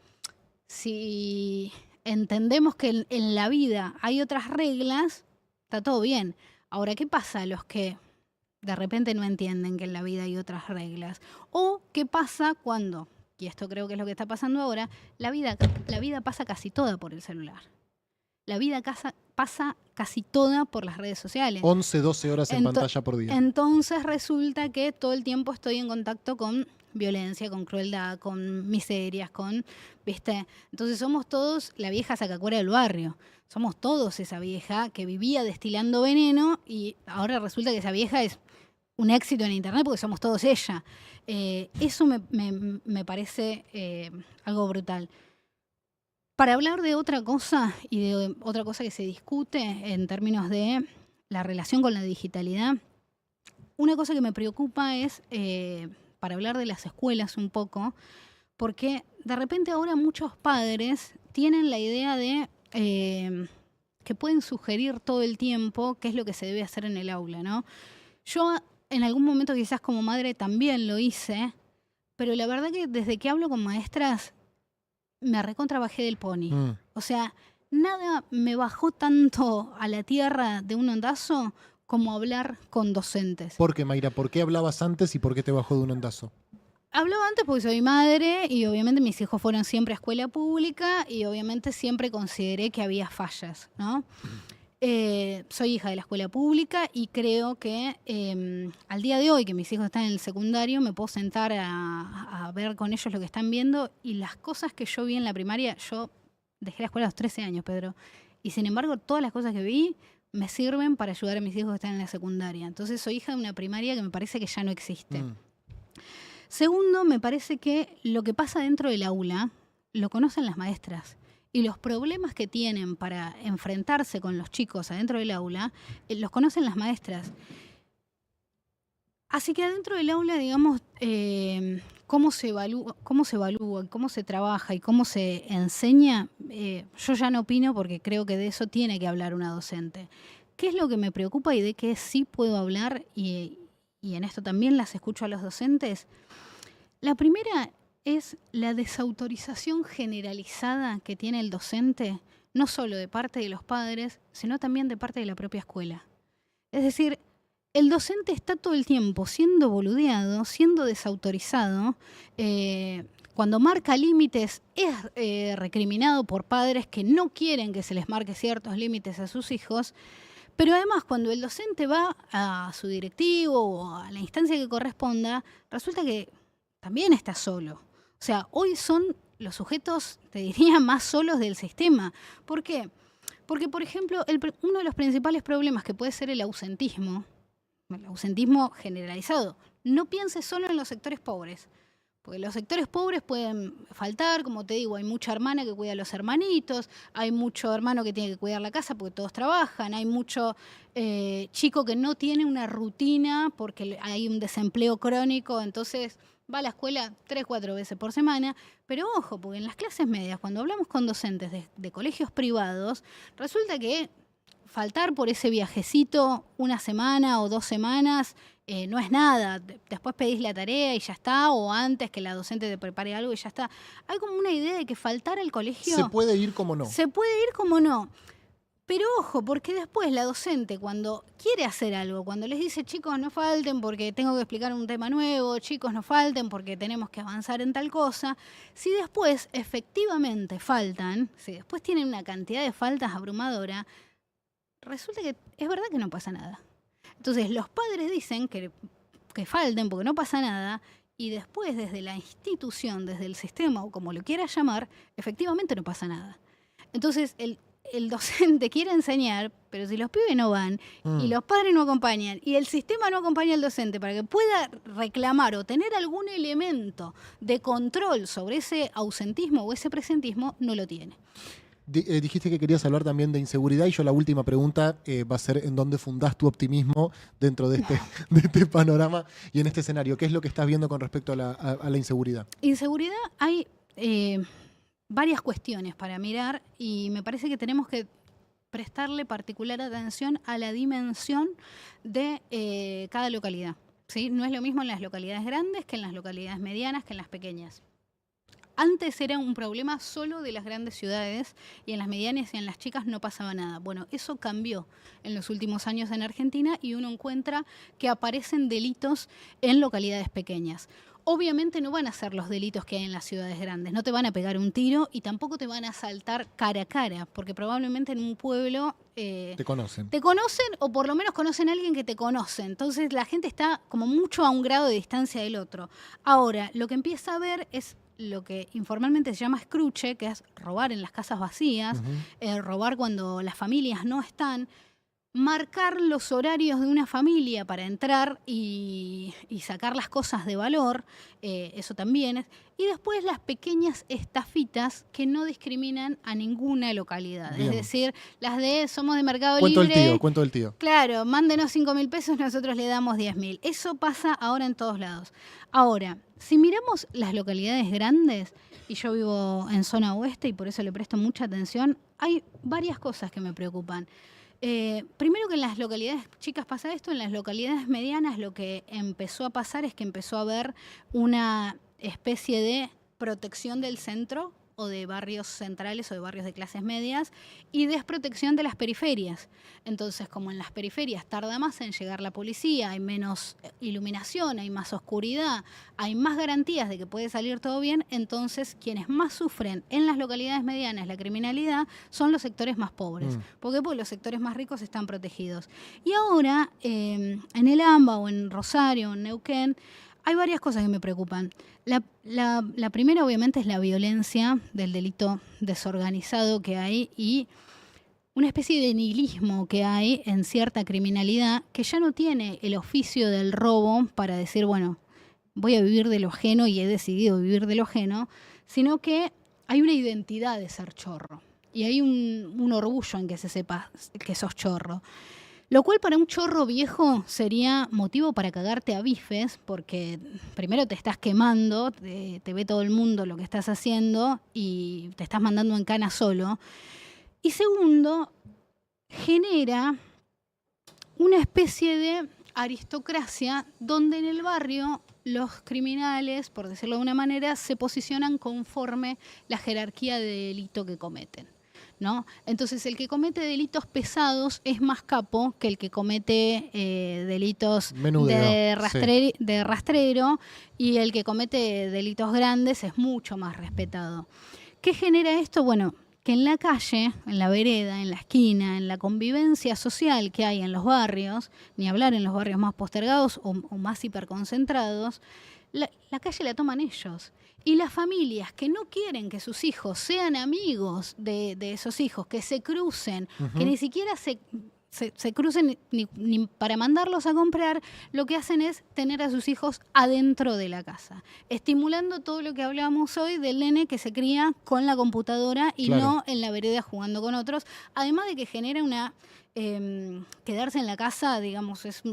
si entendemos que en la vida hay otras reglas, está todo bien. Ahora, ¿qué pasa a los que de repente no entienden que en la vida hay otras reglas? ¿O qué pasa cuando, y esto creo que es lo que está pasando ahora, la vida pasa casi toda por el celular? La vida pasa casi toda por las redes sociales. 11, 12 horas en pantalla por día. Entonces resulta que todo el tiempo estoy en contacto con violencia, con crueldad, con miserias, ¿viste? Entonces somos todos la vieja sacacuera del barrio. Somos todos esa vieja que vivía destilando veneno y ahora resulta que esa vieja es un éxito en Internet porque somos todos ella. Eso me parece algo brutal. Para hablar de otra cosa y de otra cosa que se discute en términos de la relación con la digitalidad, una cosa que me preocupa es, para hablar de las escuelas un poco, porque de repente ahora muchos padres tienen la idea de que pueden sugerir todo el tiempo qué es lo que se debe hacer en el aula, ¿no? Yo en algún momento quizás como madre también lo hice, pero la verdad que desde que hablo con maestras me recontra bajé del pony. O sea, nada me bajó tanto a la tierra de un ondazo como hablar con docentes. ¿Por qué, Mayra? ¿Por qué hablabas antes y por qué te bajó de un ondazo? Hablaba antes porque soy madre y obviamente mis hijos fueron siempre a escuela pública y obviamente siempre consideré que había fallas, ¿no? Soy hija de la escuela pública y creo que al día de hoy, que mis hijos están en el secundario, me puedo sentar a ver con ellos lo que están viendo y las cosas que yo vi en la primaria. Yo dejé la escuela a los 13 años, Pedro, y sin embargo todas las cosas que vi me sirven para ayudar a mis hijos que están en la secundaria. Entonces soy hija de una primaria que me parece que ya no existe. Segundo, me parece que lo que pasa dentro del aula lo conocen las maestras. Y los problemas que tienen para enfrentarse con los chicos adentro del aula, los conocen las maestras. Así que adentro del aula, digamos, cómo se evalúa, cómo se trabaja y cómo se enseña, yo ya no opino porque creo que de eso tiene que hablar una docente. ¿Qué es lo que me preocupa y de qué sí puedo hablar? Y en esto también las escucho a los docentes. La primera es la desautorización generalizada que tiene el docente, no solo de parte de los padres, sino también de parte de la propia escuela. Es decir, el docente está todo el tiempo siendo boludeado, siendo desautorizado. Cuando marca límites es recriminado por padres que no quieren que se les marque ciertos límites a sus hijos. Pero además, cuando el docente va a su directivo o a la instancia que corresponda, resulta que también está solo. O sea, hoy son los sujetos, te diría, más solos del sistema. ¿Por qué? Porque, por ejemplo, uno de los principales problemas que puede ser el ausentismo generalizado. No pienses solo en los sectores pobres, porque los sectores pobres pueden faltar, como te digo, hay mucha hermana que cuida a los hermanitos, hay mucho hermano que tiene que cuidar la casa porque todos trabajan, hay mucho chico que no tiene una rutina porque hay un desempleo crónico, entonces va a la escuela 3, 4 veces por semana, pero ojo, porque en las clases medias, cuando hablamos con docentes de colegios privados, resulta que faltar por ese viajecito una semana o 2 semanas no es nada. Después pedís la tarea y ya está, o antes que la docente te prepare algo y ya está. Hay como una idea de que faltar al colegio... Se puede ir como no. Se puede ir como no. Pero ojo, porque después la docente cuando quiere hacer algo, cuando les dice chicos no falten porque tengo que explicar un tema nuevo, chicos no falten porque tenemos que avanzar en tal cosa, si después efectivamente faltan, si después tienen una cantidad de faltas abrumadora, resulta que es verdad que no pasa nada. Entonces los padres dicen que falten porque no pasa nada y después desde la institución, desde el sistema o como lo quieras llamar, efectivamente no pasa nada. Entonces el docente quiere enseñar, pero si los pibes no van y los padres no acompañan y el sistema no acompaña al docente para que pueda reclamar o tener algún elemento de control sobre ese ausentismo o ese presentismo, no lo tiene. Dijiste que querías hablar también de inseguridad y yo la última pregunta va a ser en dónde fundás tu optimismo dentro de de este panorama y en este escenario. ¿Qué es lo que estás viendo con respecto a la inseguridad? Inseguridad hay varias cuestiones para mirar y me parece que tenemos que prestarle particular atención a la dimensión de cada localidad, ¿sí? No es lo mismo en las localidades grandes que en las localidades medianas, que en las pequeñas. Antes era un problema solo de las grandes ciudades y en las medianas y en las chicas no pasaba nada. Bueno, eso cambió en los últimos años en Argentina y uno encuentra que aparecen delitos en localidades pequeñas. Obviamente no van a ser los delitos que hay en las ciudades grandes, no te van a pegar un tiro y tampoco te van a asaltar cara a cara, porque probablemente en un pueblo te conocen. Te conocen o por lo menos conocen a alguien que te conoce. Entonces la gente está como mucho a un grado de distancia del otro. Ahora, lo que empieza a ver es lo que informalmente se llama escruche, que es robar en las casas vacías, robar cuando las familias no están, marcar los horarios de una familia para entrar y sacar las cosas de valor, eso también es. Y después las pequeñas estafitas que no discriminan a ninguna localidad. Bien. Es decir, las de somos de Mercado Libre. Cuento del tío. Claro, mándenos 5.000 pesos, nosotros le damos 10.000. Eso pasa ahora en todos lados. Ahora, si miramos las localidades grandes, y yo vivo en zona oeste y por eso le presto mucha atención, hay varias cosas que me preocupan. Primero que en las localidades chicas pasa esto, en las localidades medianas lo que empezó a pasar es que empezó a haber una especie de protección del centro o de barrios centrales o de barrios de clases medias y desprotección de las periferias. Entonces, como en las periferias tarda más en llegar la policía, hay menos iluminación, hay más oscuridad, hay más garantías de que puede salir todo bien, entonces quienes más sufren en las localidades medianas la criminalidad son los sectores más pobres. ¿Por qué? Porque los sectores más ricos están protegidos. Y ahora, en el AMBA o en Rosario o en Neuquén, hay varias cosas que me preocupan. La primera, obviamente, es la violencia del delito desorganizado que hay y una especie de nihilismo que hay en cierta criminalidad que ya no tiene el oficio del robo para decir, bueno, voy a vivir de lo ajeno y he decidido vivir de lo ajeno, sino que hay una identidad de ser chorro y hay un orgullo en que se sepa que sos chorro. Lo cual para un chorro viejo sería motivo para cagarte a bifes, porque primero te estás quemando, te ve todo el mundo lo que estás haciendo y te estás mandando en cana solo. Y segundo, genera una especie de aristocracia donde en el barrio los criminales, por decirlo de una manera, se posicionan conforme la jerarquía de delito que cometen, ¿no? Entonces el que comete delitos pesados es más capo que el que comete delitos de rastrero y el que comete delitos grandes es mucho más respetado. ¿Qué genera esto? Bueno, que en la calle, en la vereda, en la esquina, en la convivencia social que hay en los barrios, ni hablar en los barrios más postergados o más hiperconcentrados, la calle la toman ellos. Y las familias que no quieren que sus hijos sean amigos de esos hijos, que se crucen, que ni siquiera se crucen ni para mandarlos a comprar, lo que hacen es tener a sus hijos adentro de la casa, estimulando todo lo que hablábamos hoy del nene que se cría con la computadora y no en la vereda jugando con otros, además de que genera una... quedarse en la casa, digamos, es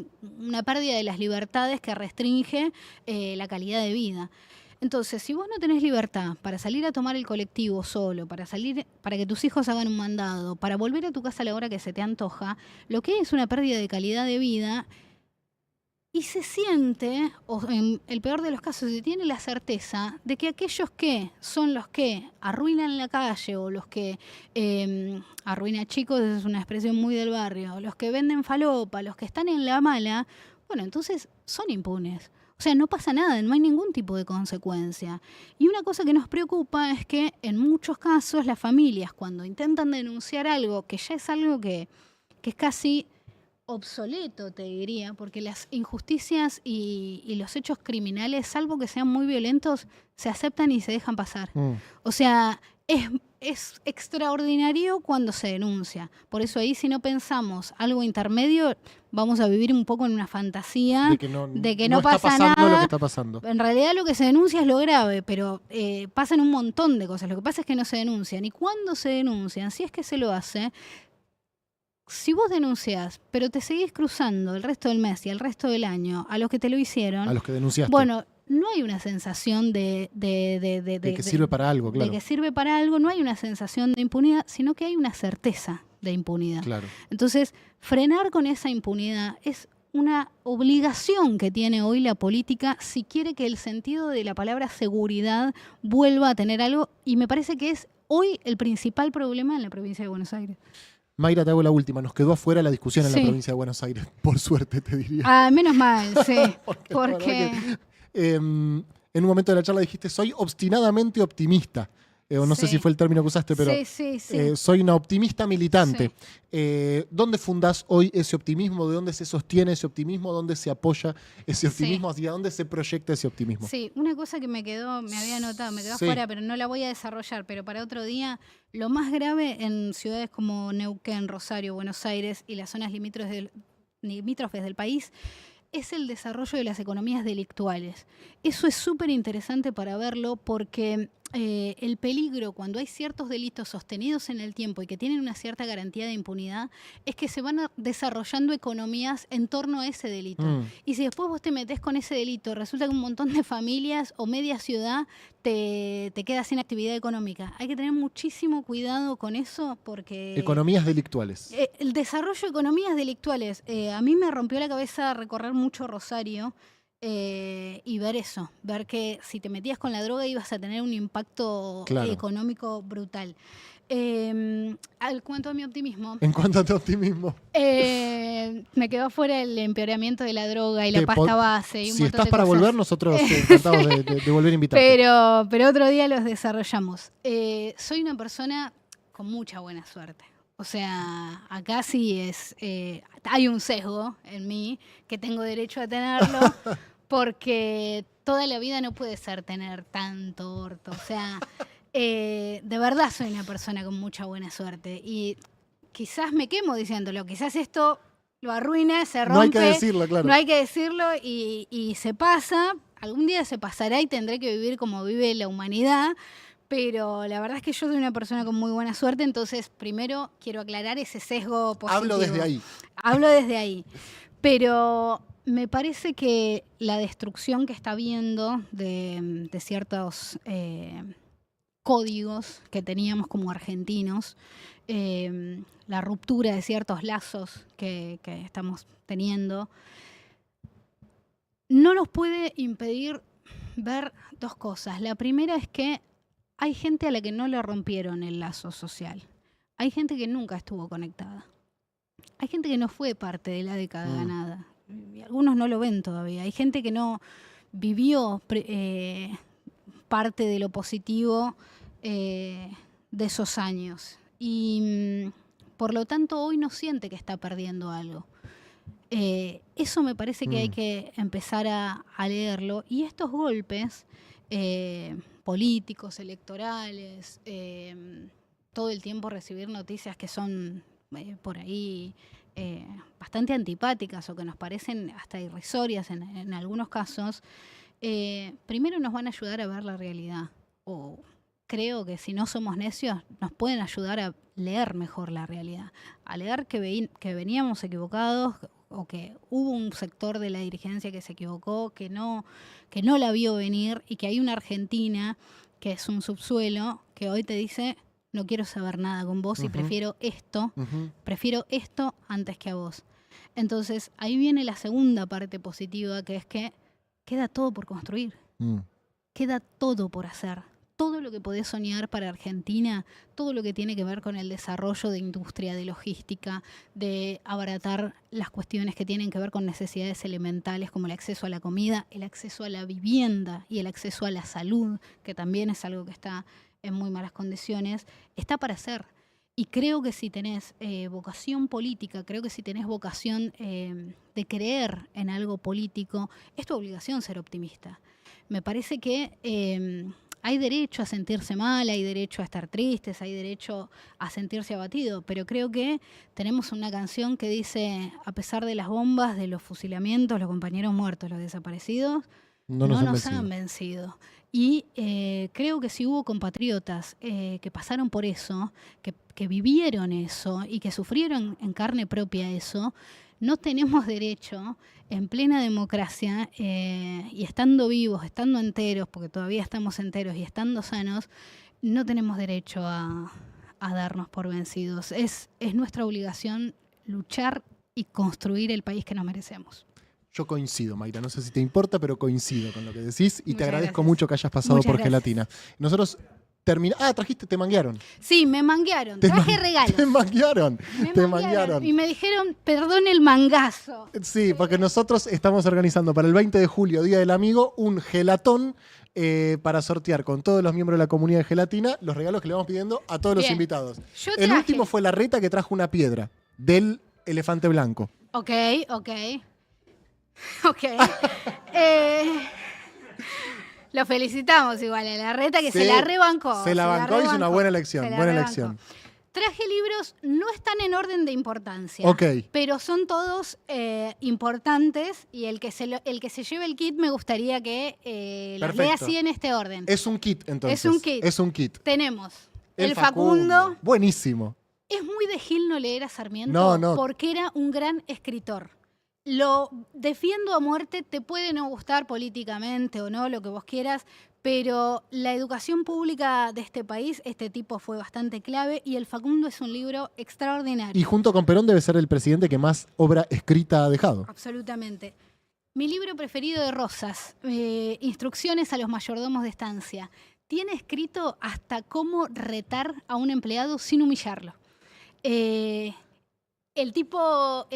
una pérdida de las libertades que restringe la calidad de vida. Entonces, si vos no tenés libertad para salir a tomar el colectivo solo, para que tus hijos hagan un mandado, para volver a tu casa a la hora que se te antoja, lo que es una pérdida de calidad de vida y se siente, o en el peor de los casos, se tiene la certeza de que aquellos que son los que arruinan la calle o los que arruinan chicos, es una expresión muy del barrio, los que venden falopa, los que están en la mala, bueno, entonces son impunes. O sea, no pasa nada, no hay ningún tipo de consecuencia. Y una cosa que nos preocupa es que en muchos casos las familias, cuando intentan denunciar algo, que ya es algo que es casi obsoleto, te diría, porque las injusticias y los hechos criminales, salvo que sean muy violentos, se aceptan y se dejan pasar. O sea, es extraordinario cuando se denuncia. Por eso ahí, si no pensamos algo intermedio, vamos a vivir un poco en una fantasía de que no está pasa pasando nada. lo que está pasando. En realidad lo que se denuncia es lo grave, pero pasan un montón de cosas. Lo que pasa es que no se denuncian. Y cuando se denuncian, si es que se lo hace, si vos denunciás, pero te seguís cruzando el resto del mes y el resto del año a los que te lo hicieron, A los que denunciaste. bueno, no hay una sensación de que sirve para algo, claro. De que sirve para algo, no hay una sensación de impunidad, sino que hay una certeza de impunidad. Claro. Entonces, frenar con esa impunidad es una obligación que tiene hoy la política si quiere que el sentido de la palabra seguridad vuelva a tener algo, y me parece que es hoy el principal problema en la provincia de Buenos Aires. Mayra, te hago la última. Nos quedó afuera la discusión en Sí. la provincia de Buenos Aires. Por suerte, te diría. Ah, menos mal, sí. Porque en un momento de la charla dijiste, soy obstinadamente optimista. No sé si fue el término que usaste, pero sí. soy una optimista militante. Sí. ¿Dónde fundás hoy ese optimismo? ¿De dónde se sostiene ese optimismo? ¿Dónde se apoya ese optimismo? ¿Hacia dónde se proyecta ese optimismo? Sí, una cosa que me había anotado, me quedó afuera, pero no la voy a desarrollar, pero para otro día, lo más grave en ciudades como Neuquén, Rosario, Buenos Aires y las zonas limítrofes del país es el desarrollo de las economías delictuales. Eso es súper interesante para verlo porque el peligro cuando hay ciertos delitos sostenidos en el tiempo y que tienen una cierta garantía de impunidad es que se van desarrollando economías en torno a ese delito. Y si después vos te metés con ese delito, resulta que un montón de familias o media ciudad te queda sin actividad económica. Hay que tener muchísimo cuidado con eso porque... Economías delictuales. El desarrollo de economías delictuales. A mí me rompió la cabeza recorrer mucho Rosario y ver eso. Ver que si te metías con la droga ibas a tener un impacto económico brutal. En cuanto a mi optimismo... En cuanto a tu optimismo. Me quedó fuera el empeoramiento de la droga y la pasta base. Y un si montón estás de para cosas. volver, nosotros encantados de volver a invitarte. Pero otro día los desarrollamos. Soy una persona con mucha buena suerte. O sea, acá sí hay un sesgo en mí que tengo derecho a tenerlo porque toda la vida no puede ser tener tanto orto. O sea, de verdad soy una persona con mucha buena suerte y quizás me quemo diciéndolo, quizás esto lo arruina, se rompe. No hay que decirlo, claro. No hay que decirlo y se pasa. Algún día se pasará y tendré que vivir como vive la humanidad. Pero la verdad es que yo soy una persona con muy buena suerte, entonces primero quiero aclarar ese sesgo positivo. Hablo desde ahí. Pero me parece que la destrucción que está habiendo de ciertos códigos que teníamos como argentinos, la ruptura de ciertos lazos que estamos teniendo, no nos puede impedir ver dos cosas. La primera es que hay gente a la que no le rompieron el lazo social. Hay gente que nunca estuvo conectada. Hay gente que no fue parte de la década ganada. Y algunos no lo ven todavía. Hay gente que no vivió parte de lo positivo de esos años. Y por lo tanto hoy no siente que está perdiendo algo. Eso me parece que hay que empezar a leerlo. Y estos golpes... políticos, electorales, todo el tiempo recibir noticias que son por ahí bastante antipáticas o que nos parecen hasta irrisorias en algunos casos, primero nos van a ayudar a ver la realidad. O creo que si no somos necios, nos pueden ayudar a leer mejor la realidad, a leer que veníamos equivocados o que hubo un sector de la dirigencia que se equivocó, que no la vio venir y que hay una Argentina que es un subsuelo que hoy te dice no quiero saber nada con vos y prefiero esto antes que a vos. Entonces ahí viene la segunda parte positiva, que es que queda todo por construir, queda todo por hacer. Todo lo que podés soñar para Argentina, todo lo que tiene que ver con el desarrollo de industria, de logística, de abaratar las cuestiones que tienen que ver con necesidades elementales como el acceso a la comida, el acceso a la vivienda y el acceso a la salud, que también es algo que está en muy malas condiciones, está para hacer. Y creo que si tenés vocación política, creo que si tenés vocación de creer en algo político, es tu obligación ser optimista. Me parece que... hay derecho a sentirse mal, hay derecho a estar tristes, hay derecho a sentirse abatido, pero creo que tenemos una canción que dice, a pesar de las bombas, de los fusilamientos, los compañeros muertos, los desaparecidos, no nos han vencido. Y creo que si hubo compatriotas que pasaron por eso, que vivieron eso y que sufrieron en carne propia eso, no tenemos derecho, en plena democracia, y estando vivos, estando enteros, porque todavía estamos enteros y estando sanos, no tenemos derecho a darnos por vencidos. Es nuestra obligación luchar y construir el país que nos merecemos. Yo coincido, Mayra, no sé si te importa, pero coincido con lo que decís y te agradezco gracias. mucho que hayas pasado Muchas por gracias. Gelatina. Nosotros te manguearon. Sí, me manguearon, traje regalos. Te manguearon. Y me dijeron, perdón el mangazo. Sí, porque nosotros estamos organizando para el 20 de julio, Día del Amigo, un gelatón para sortear con todos los miembros de la comunidad de Gelatina los regalos que le vamos pidiendo a todos los invitados. El último fue la Reta, que trajo una piedra del elefante blanco. Ok. Lo felicitamos igual a la Reta, que sí, se la rebancó. Se la bancó y hizo una buena elección. Traje libros, no están en orden de importancia, pero son todos importantes y el que se lleve el kit me gustaría que los lea así en este orden. Es un kit, entonces. Es un kit. Tenemos el Facundo. Buenísimo. Es muy de Gil no leer a Sarmiento porque era un gran escritor. Lo defiendo a muerte, te puede no gustar políticamente o no, lo que vos quieras, pero la educación pública de este país, este tipo fue bastante clave y el Facundo es un libro extraordinario. Y junto con Perón debe ser el presidente que más obra escrita ha dejado. Absolutamente. Mi libro preferido de Rosas, Instrucciones a los mayordomos de estancia. Tiene escrito hasta cómo retar a un empleado sin humillarlo. El tipo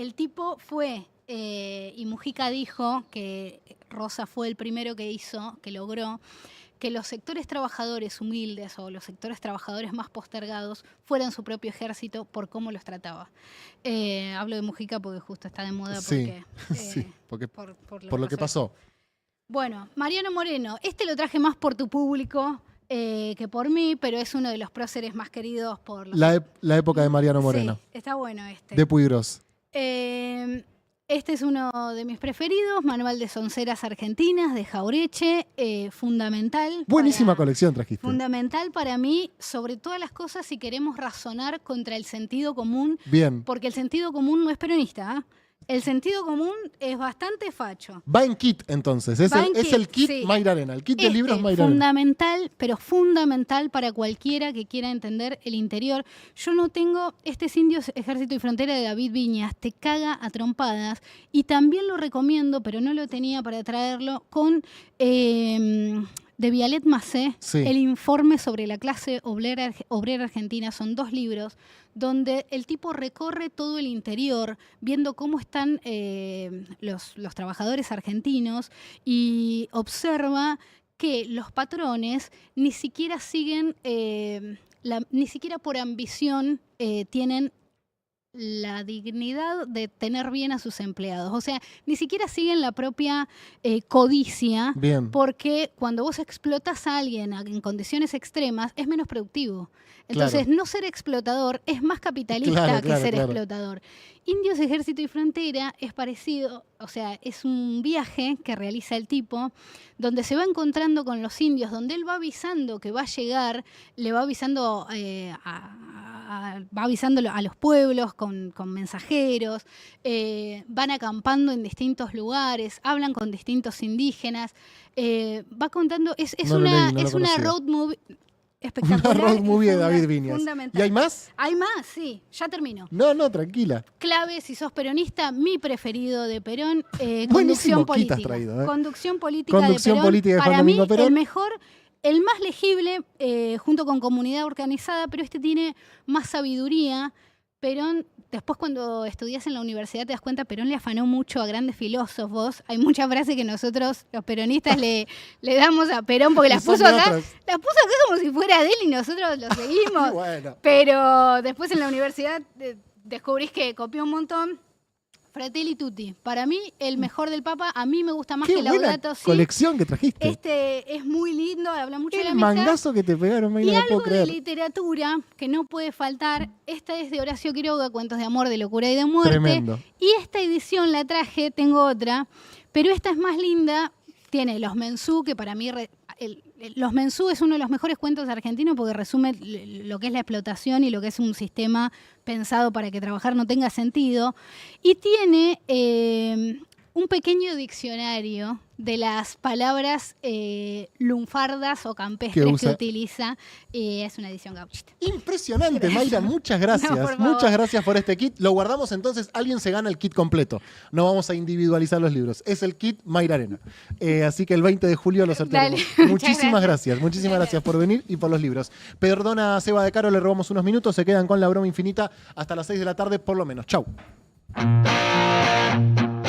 fue... y Mujica dijo que Rosa fue el primero que logró que los sectores trabajadores humildes o los sectores trabajadores más postergados fueran su propio ejército por cómo los trataba. Hablo de Mujica porque justo está de moda por lo que pasó. Bueno, Mariano Moreno, lo traje más por tu público que por mí, pero es uno de los próceres más queridos por los... La época de Mariano Moreno. Sí, está bueno De Puigros. Este es uno de mis preferidos, Manual de Sonceras Argentinas, de Jaureche, fundamental. Buenísima colección trajiste. Fundamental para mí, sobre todas las cosas, si queremos razonar contra el sentido común. Bien. Porque el sentido común no es peronista, ¿eh? El sentido común es bastante facho. Va en kit, entonces. Es el kit sí. Mayra Arena. El kit de libros Mayra Arena. Fundamental, pero fundamental para cualquiera que quiera entender el interior. Yo no tengo... Este es Indios, Ejército y Frontera de David Viñas. Te caga a trompadas. Y también lo recomiendo, pero no lo tenía para traerlo, con... de Vialet Macé, El informe sobre la clase obrera argentina. Son 2 libros donde el tipo recorre todo el interior, viendo cómo están los trabajadores argentinos y observa que los patrones ni siquiera siguen, ni siquiera por ambición tienen la dignidad de tener bien a sus empleados. O sea, ni siquiera siguen la propia codicia, porque cuando vos explotás a alguien en condiciones extremas, es menos productivo. Entonces, no ser explotador es más capitalista que ser explotador. Indios, Ejército y Frontera es parecido, o sea, es un viaje que realiza el tipo, donde se va encontrando con los indios, donde él va avisando que va a llegar, le va avisando va avisando a los pueblos con mensajeros, van acampando en distintos lugares, hablan con distintos indígenas, va contando, es una road movie espectacular. Una road movie de David Viñas. ¿Y hay más? Hay más, sí, ya termino. No, tranquila. Clave, si sos peronista, mi preferido de Perón, Conducción Política. Traído, Conducción Política de Perón, para mí el mejor... El más legible, junto con Comunidad Organizada, pero tiene más sabiduría. Perón, después cuando estudias en la universidad te das cuenta, Perón le afanó mucho a grandes filósofos. Hay muchas frases que nosotros, los peronistas, le damos a Perón porque las puso acá como si fuera de él y nosotros lo seguimos. Bueno. Pero después en la universidad descubrís que copió un montón. Fratelli Tutti. Para mí, el mejor del Papa. A mí me gusta más Qué que buena Laudato Si. colección que trajiste. Este es muy lindo, habla mucho de la El amistad. mangazo que te pegaron, May, Y no lo algo puedo de creer. literatura que no puede faltar. Esta es de Horacio Quiroga, Cuentos de amor, de locura y de muerte. Tremendo. Y esta edición la traje, tengo otra, pero esta es más linda. Tiene Los Mensú, que para mí... Los Mensú es uno de los mejores cuentos argentinos porque resume lo que es la explotación y lo que es un sistema pensado para que trabajar no tenga sentido. Y tiene un pequeño diccionario de las palabras lunfardas o campestres que utiliza. Es una edición gauchista. Impresionante, Mayra. Muchas gracias. No, por Muchas favor. gracias por este kit. Lo guardamos entonces. Alguien se gana el kit completo. No vamos a individualizar los libros. Es el kit Mayra Arena. Así que el 20 de julio lo sortearemos. Dale, Muchísimas gracias. Muchísimas gracias por venir y por los libros. Perdona a Seba de Caro, le robamos unos minutos. Se quedan con La Broma Infinita hasta las 6 de la tarde por lo menos. Chau.